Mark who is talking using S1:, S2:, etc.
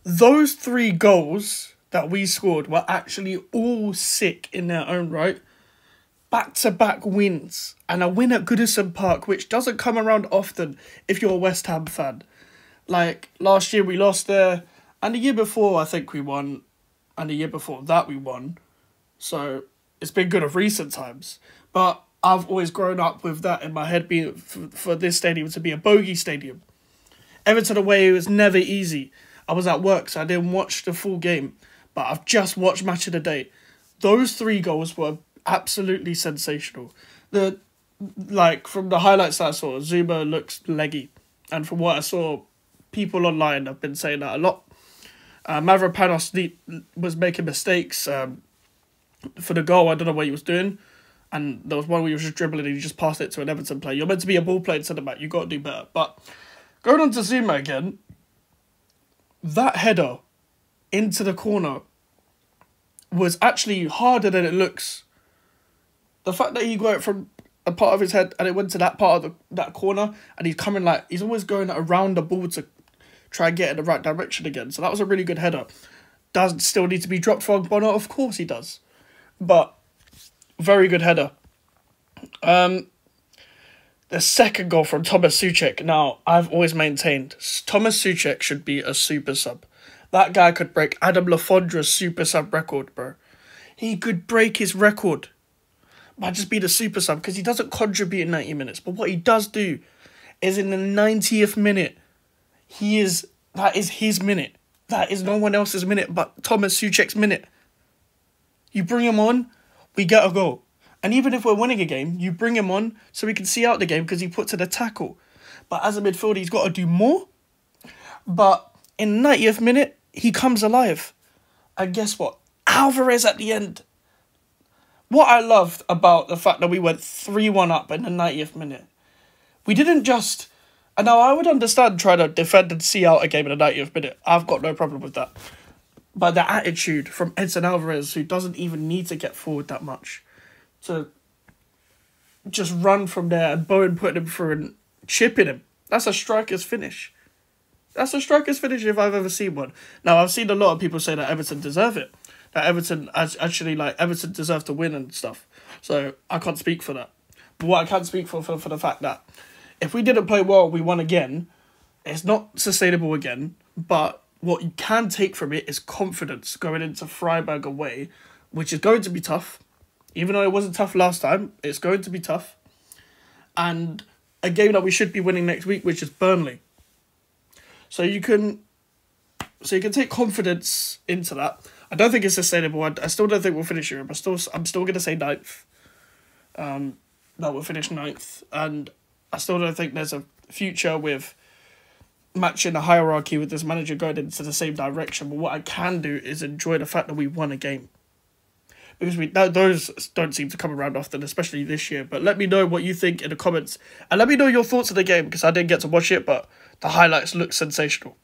S1: Those 3 goals that we scored were actually all sick in their own right. Back-to-back wins. And a win at Goodison Park, which doesn't come around often if you're a West Ham fan. Like, last year we lost there. And the year before, I think we won. And the year before that, we won. So, it's been good of recent times. But I've always grown up with that in my head, being for this stadium to be a bogey stadium. Everton away was never easy. I was at work, so I didn't watch the full game. But I've just watched Match of the Day. Those 3 goals were absolutely sensational. From the highlights that I saw, Zuma looks leggy. And from what I saw, people online have been saying that a lot. Mavropanos was making mistakes for the goal. I don't know what he was doing. And there was one where he was just dribbling and he just passed it to an Everton player. You're meant to be a ball-playing centre-back. You've got to do better. But going on to Zuma again, that header into the corner was actually harder than it looks. The fact that he got it from a part of his head and it went to that part of that corner and he's coming he's always going around the ball to try and get in the right direction again. So that was a really good header. Does still need to be dropped for Bonner? Of course he does. But very good header. The second goal from Thomas Souček. Now, I've always maintained Thomas Souček should be a super sub. That guy could break Adam Lafondra's super sub record, bro. He could break his record by just being a super sub because he doesn't contribute in 90 minutes. But what he does do is in the 90th minute, that is his minute. That is no one else's minute but Thomas Souček's minute. You bring him on, we get a goal. And even if we're winning a game, you bring him on so we can see out the game because he puts in a tackle. But as a midfielder, he's got to do more. But in the 90th minute, he comes alive. And guess what? Alvarez at the end. What I loved about the fact that we went 3-1 up in the 90th minute, we didn't just... And now I would understand trying to defend and see out a game in the 90th minute. I've got no problem with that. But the attitude from Edson Alvarez, who doesn't even need to get forward that much, to just run from there and Bowen putting him through and chipping him. That's a striker's finish. That's a striker's finish if I've ever seen one. Now, I've seen a lot of people say that Everton deserve it. That Everton Everton deserve to win and stuff. So I can't speak for that. But what I can speak for the fact that if we didn't play well, we won again, it's not sustainable again. But what you can take from it is confidence going into Freiburg away, which is going to be tough. Even though it wasn't tough last time, it's going to be tough. And a game that we should be winning next week, which is Burnley. So you can take confidence into that. I don't think it's sustainable. I still don't think we'll finish Europe. I'm still going to say 9th. That we'll finish 9th. And I still don't think there's a future with matching the hierarchy with this manager going into the same direction. But what I can do is enjoy the fact that we won a game. Because those don't seem to come around often, especially this year. But let me know what you think in the comments. And let me know your thoughts of the game, because I didn't get to watch it, but the highlights look sensational.